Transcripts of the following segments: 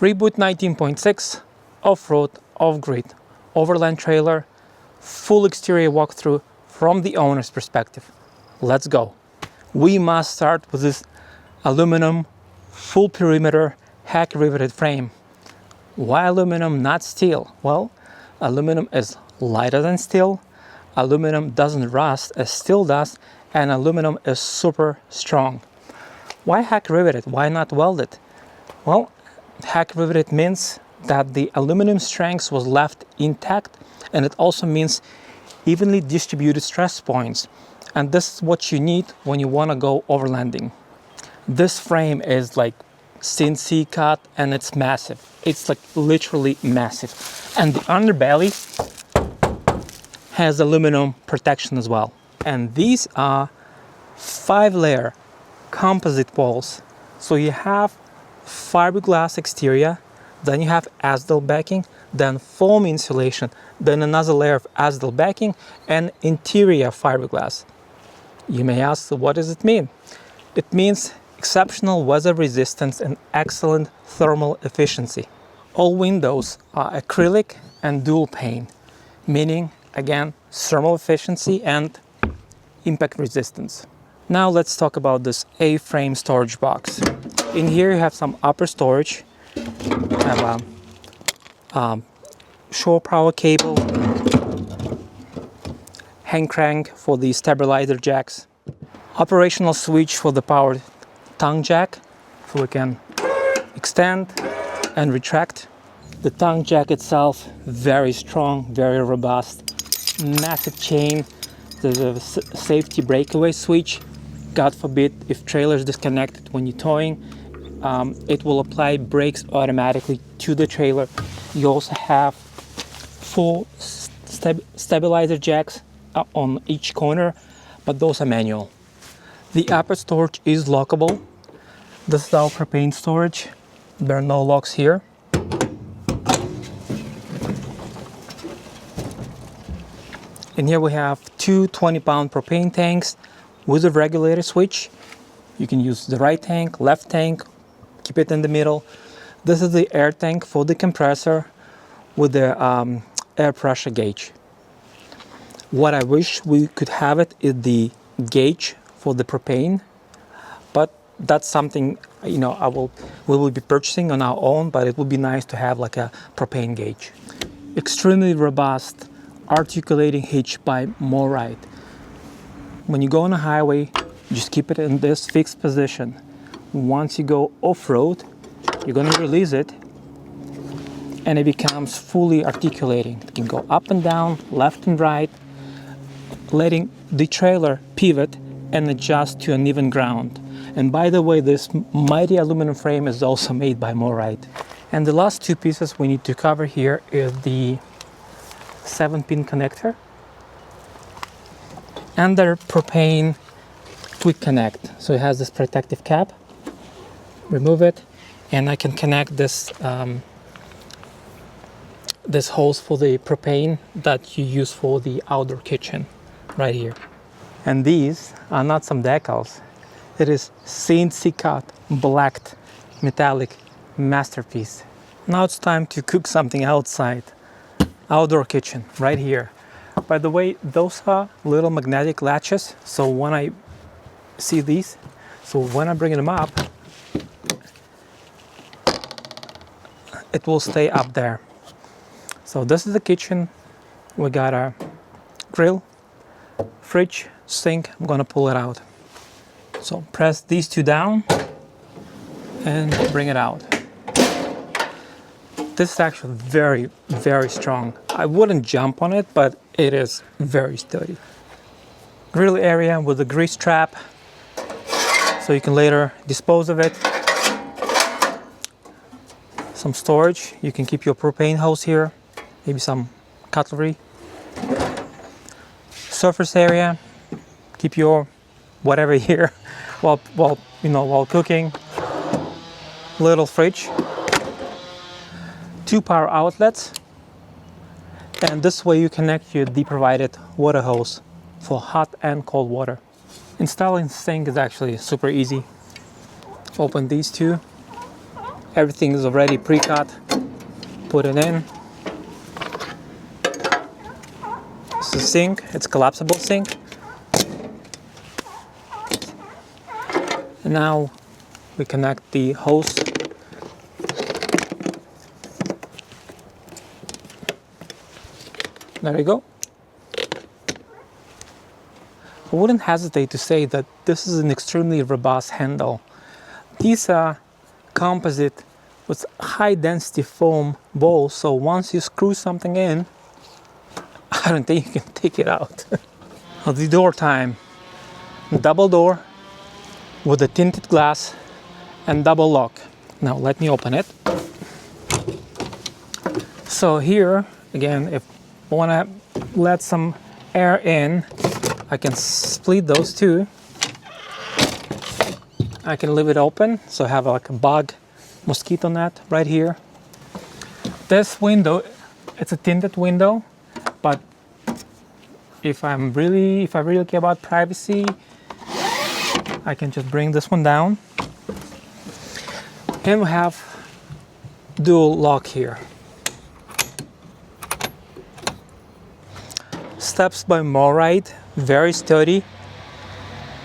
Reboot 19.6 off-road, off-grid, overland trailer, full exterior walkthrough from the owner's perspective. Let's go. We must start with this aluminum, full perimeter, hack riveted frame. Why aluminum, not steel? Well, aluminum is lighter than steel, aluminum doesn't rust as steel does, and aluminum is super strong. Why hack riveted? Why not welded? Well, hack riveted means that the aluminum strength was left intact, and it also means evenly distributed stress points. And this is what you need when you want to go overlanding. This frame is like CNC cut and it's massive. It's like literally massive. And the underbelly has aluminum protection as well. And these are 5-layer composite walls. So you have fiberglass exterior, then you have asphalt backing, then foam insulation, then another layer of asphalt backing, and interior fiberglass. You may ask, what does it mean? It means exceptional weather resistance and excellent thermal efficiency. All windows are acrylic and dual pane, meaning, again, thermal efficiency and impact resistance. Now let's talk about this A-frame storage box. In here you have some upper storage, you have a shore power cable, hand crank for the stabilizer jacks, operational switch for the powered tongue jack, so we can extend and retract. The tongue jack itself, very strong, very robust, massive chain. There's a safety breakaway switch. God forbid if trailer is disconnected when you're towing, it will apply brakes automatically to the trailer. You also have 4 stabilizer jacks on each corner, but those are manual. The upper storage is lockable. This is our propane storage. There are no locks here. In here we have 2 20-pound propane tanks with a regulator switch. You can use the right tank, left tank, keep it in the middle. This is the air tank for the compressor with the air pressure gauge. What I wish we could have it is the gauge for the propane, but that's something, you know, we will be purchasing on our own, but it would be nice to have like a propane gauge. Extremely robust articulating hitch by Morryde. When you go on a highway, just keep it in this fixed position. Once you go off-road, you're going to release it and it becomes fully articulating. It can go up and down, left and right, letting the trailer pivot and adjust to an even ground. And by the way, this mighty aluminum frame is also made by Morryde. And the last 2 pieces we need to cover here is the 7-pin connector and the propane quick connect. So it has this protective cap. Remove it, and I can connect this this hose for the propane that you use for the outdoor kitchen right here. And these are not some decals. It is CNC cut, blacked, metallic masterpiece. Now it's time to cook something outside. Outdoor kitchen right here. By the way, those are little magnetic latches, so when I see these, so when I bring them up, it will stay up there. So this is the kitchen. We got a grill, fridge, sink. I'm gonna pull it out. So press these 2 down and bring it out. This is actually very, very strong. I wouldn't jump on it, but it is very sturdy. Grill area with a grease trap, so you can later dispose of it. Some storage. You can keep your propane hose here, maybe some cutlery. Surface area. Keep your whatever here while cooking. Little fridge. 2 power outlets, and this way you connect your provided water hose for hot and cold water. Installing the sink is actually super easy. Open these 2 Everything is already pre-cut. Put it in. It's a sink. It's a collapsible sink. And now we connect the hose. There you go. I wouldn't hesitate to say that this is an extremely robust handle. These are composite with high density foam balls, so once you screw something in, I don't think you can take it out. The door time. Double door with a tinted glass and double lock. Now let me open it. So here, again, if I want to let some air in, I can split those two. I can leave it open, so I have like a bug mosquito net right here. This window, it's a tinted window, but if I really care about privacy, I can just bring this one down. And we have dual lock here. Steps by Morryde, very sturdy,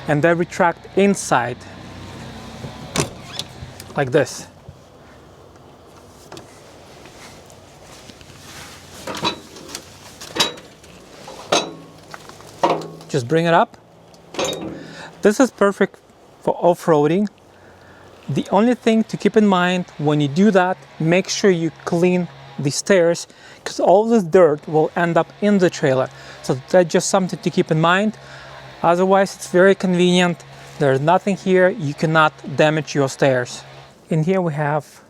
and they retract inside like this. Just bring it up. This is perfect for off-roading. The only thing to keep in mind when you do that, make sure you clean the stairs, because all this dirt will end up in the trailer. So that's just something to keep in mind. Otherwise, it's very convenient. There's nothing here. You cannot damage your stairs. In here we have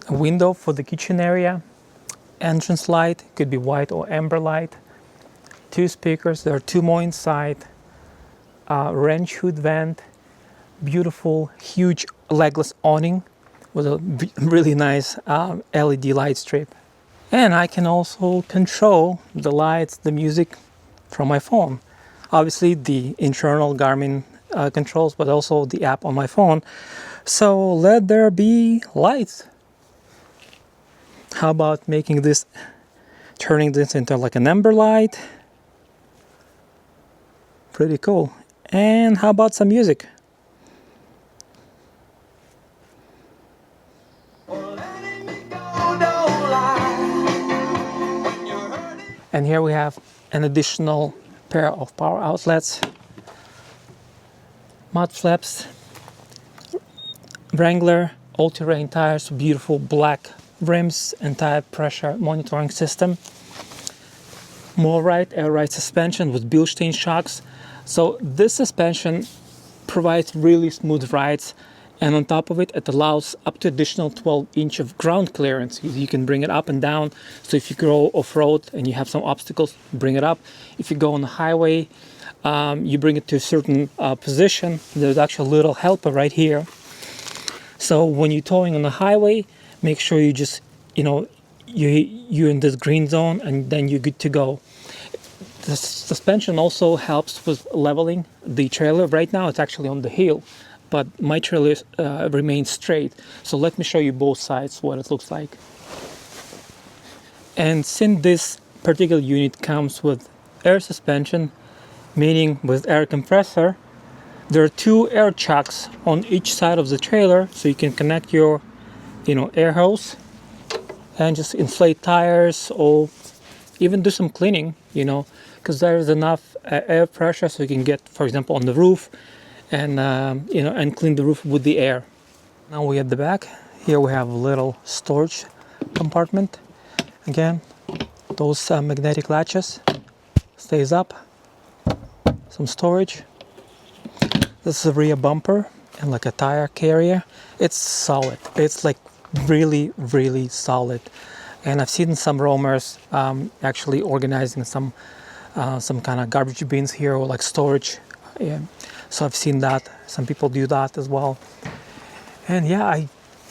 a window for the kitchen area. Entrance light, could be white or amber light. 2 speakers, there are 2 more inside. Wrench hood vent. Beautiful, huge legless awning with a really nice LED light strip. And I can also control the lights, the music from my phone. Obviously the internal Garmin controls, but also the app on my phone. So let there be lights. How about turning this into like an amber light? Pretty cool. And how about some music? And here we have an additional pair of power outlets, mud flaps, Wrangler all-terrain tires, beautiful black rims and tire pressure monitoring system, Morryde Air Ride suspension with Bilstein shocks. So this suspension provides really smooth rides, and on top of it, it allows up to additional 12-inch of ground clearance. You can bring it up and down. So if you go off-road and you have some obstacles, bring it up. If you go on the highway, you bring it to a certain position. There's actually a little helper right here. So when you're towing on the highway, make sure you just, you're in this green zone, and then you're good to go. The suspension also helps with leveling the trailer. Right now it's actually on the hill, but my trailer remains straight. So let me show you both sides what it looks like. And since this particular unit comes with air suspension, meaning with air compressor, there are 2 air chucks on each side of the trailer, so you can connect your air hose and just inflate tires, or even do some cleaning, because there is enough air pressure so you can get, for example, on the roof and and clean the roof with the air. Now we're at the back. Here we have a little storage compartment. Again, those magnetic latches, stays up, some storage. This is a rear bumper and like a tire carrier. It's solid. It's like really, really solid. And I've seen some roamers actually organizing some kind of garbage bins here, or like storage. Yeah. So I've seen that. Some people do that as well. And yeah,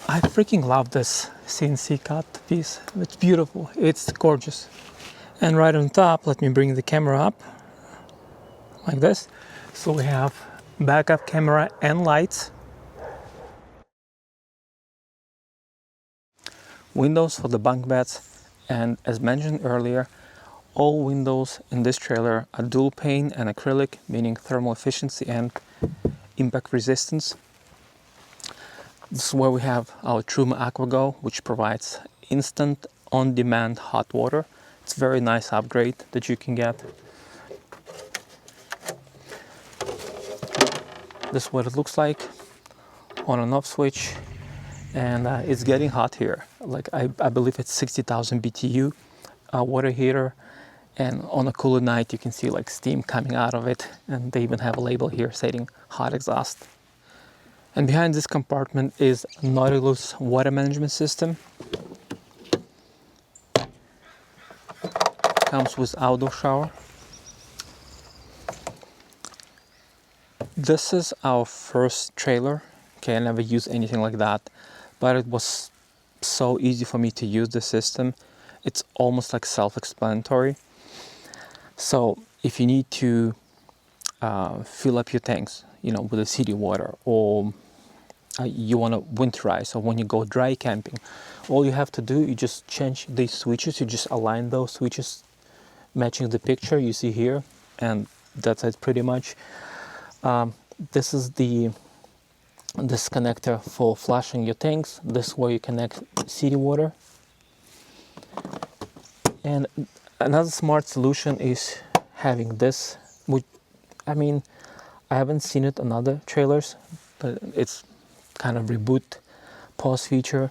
I freaking love this CNC cut piece. It's beautiful. It's gorgeous. And right on top, let me bring the camera up like this. So we have backup camera and lights. windows for the bunk beds, and as mentioned earlier, all windows in this trailer are dual pane and acrylic, meaning thermal efficiency and impact resistance. This is where we have our Truma AquaGo, which provides instant on-demand hot water. It's a very nice upgrade that you can get. This is what it looks like. On and off switch, and it's getting hot here. Like I believe it's 60,000 BTU water heater, and on a cooler night you can see like steam coming out of it, and they even have a label here stating hot exhaust. And behind this compartment is Nautilus water management system. Comes with outdoor shower. This is our first trailer. Okay, I never used anything like that, but it was so easy for me to use the system. It's almost like self-explanatory. So if you need to fill up your tanks, you know, with the city water, or you want to winterize, or when you go dry camping, all you have to do, you just change these switches. You just align those switches matching the picture you see here, and that's it pretty much. This is this connector for flushing your tanks. This is where you connect city water. And another smart solution is having this, which, I mean, I haven't seen it on other trailers, but it's kind of reboot pause feature.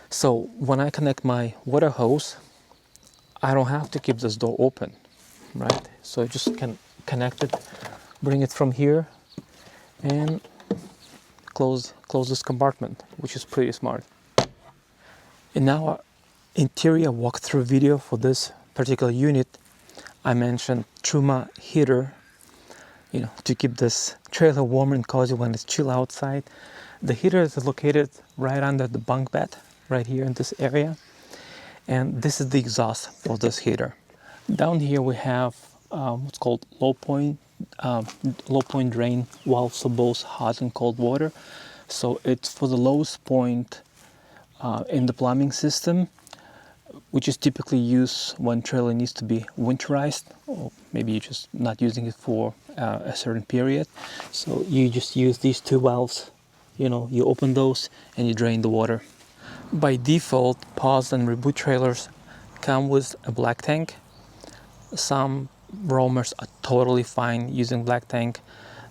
So when I connect my water hose, I don't have to keep this door open, right? So I just can connect it, bring it from here, and close this compartment, which is pretty smart. In our interior walkthrough video for this particular unit, I mentioned Truma heater, you know, to keep this trailer warm and cozy when it's chill outside. The heater is located right under the bunk bed, right here in this area, and this is the exhaust for this heater. Down here we have what's called low point drain valve for both hot and cold water. So it's for the lowest point in the plumbing system, which is typically used when trailer needs to be winterized, or maybe you're just not using it for a certain period. So you just use these two valves, you know, you open those and you drain the water. By default, pause and reboot trailers come with a black tank. Some roamers are totally fine using black tank.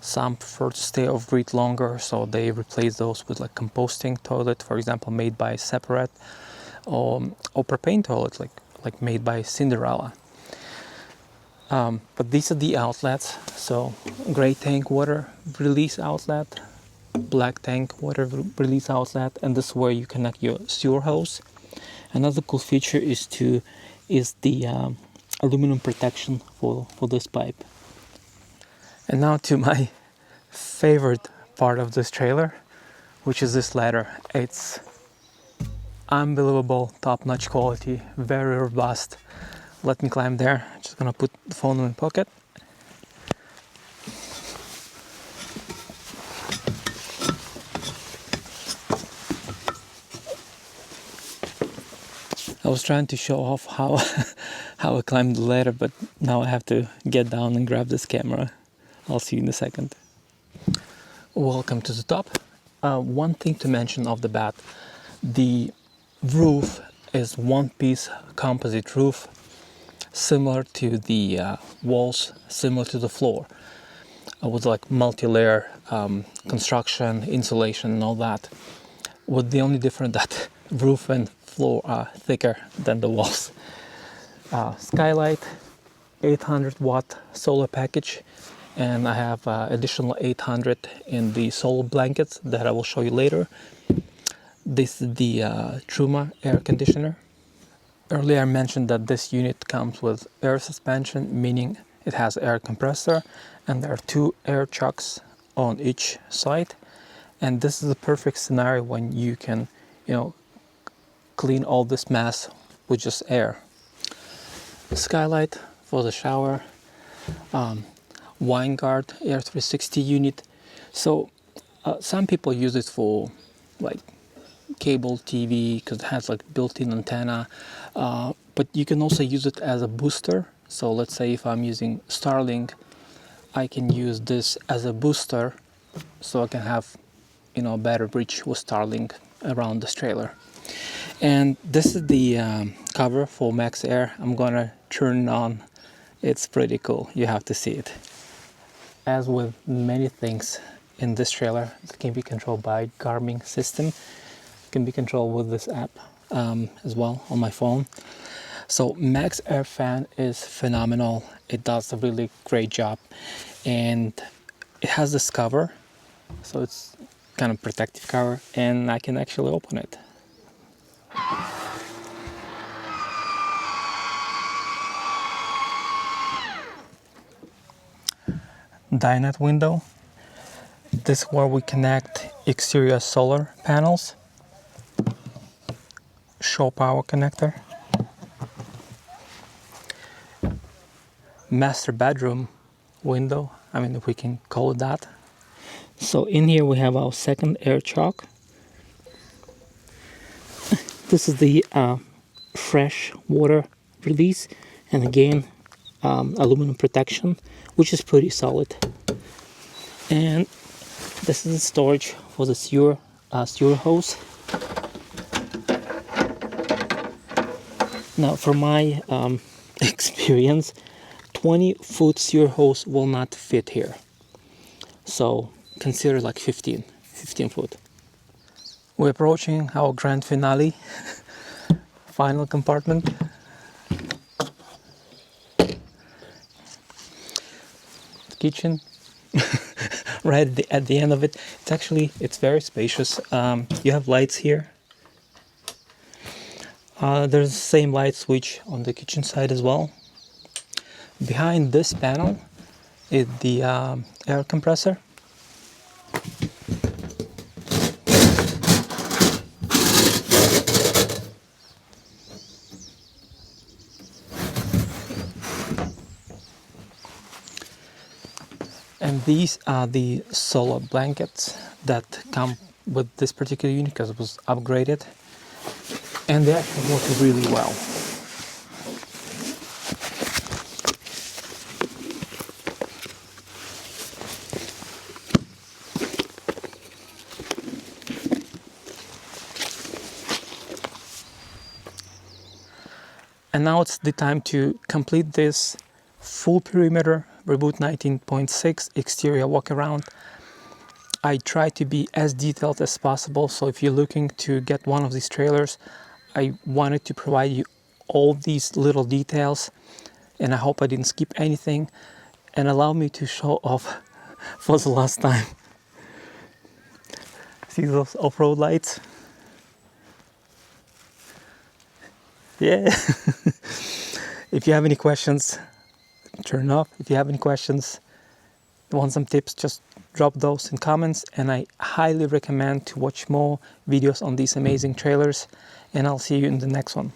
Some prefer to stay off-grid longer, so they replace those with like composting toilet, for example, made by Separate, or propane toilet, like made by Cinderella. But these are the outlets. So gray tank water release outlet, black tank water release outlet, and this is where you connect your sewer hose. Another cool feature is the aluminum protection for this pipe. And now to my favorite part of this trailer, which is this ladder. It's unbelievable, top-notch quality, very robust. Let me climb there. Just gonna put the phone in my pocket. I was trying to show off how I climbed the ladder, but now I have to get down and grab this camera. I'll see you in a second. Welcome to the top. One thing to mention off the bat, the roof is one-piece composite roof, similar to the walls, similar to the floor, with like multi-layer construction, insulation and all that. With the only difference that roof and floor are thicker than the walls. Skylight, 800 watt solar package, and I have additional 800 in the solar blankets that I will show you later. This is the Truma air conditioner. Earlier I mentioned that this unit comes with air suspension, meaning it has air compressor, and there are two air chucks on each side. And this is the perfect scenario when you can, you know, clean all this mess with just air. Skylight for the shower, Winegard Air 360 unit. So some people use it for like cable TV because it has like built-in antenna, but you can also use it as a booster. So let's say if I'm using Starlink, I can use this as a booster so I can have, you know, better reach with Starlink around this trailer. And this is the cover for Max Air. I'm gonna turn it on. It's pretty cool. You have to see it. As with many things in this trailer, it can be controlled by Garmin system. It can be controlled with this app as well on my phone. So Max Air fan is phenomenal. It does a really great job, and it has this cover, so it's kind of protective cover, and I can actually open it. Dinette window. This is where we connect exterior solar panels. Show power connector. Master bedroom window, I mean, if we can call it that. So in here we have our second air chock. This is the fresh water release, and again aluminum protection, which is pretty solid. And this is the storage for the sewer hose. Now, from my experience, 20-foot sewer hose will not fit here, so consider like 15 foot. We're approaching our grand finale, final compartment. Kitchen, right at the end of it. It's very spacious. You have lights here. There's the same light switch on the kitchen side as well. Behind this panel is the air compressor. And these are the solar blankets that come with this particular unit because it was upgraded, and they actually work really well. And now it's the time to complete this full perimeter Reboot 19.6 exterior walkaround. I try to be as detailed as possible, so if you're looking to get one of these trailers, I wanted to provide you all these little details, and I hope I didn't skip anything. And allow me to show off for the last time. See those off-road lights? Yeah. If you have any questions, turn off. If you have any questions, want some tips, just drop those in comments, and I highly recommend to watch more videos on these amazing trailers, and I'll see you in the next one.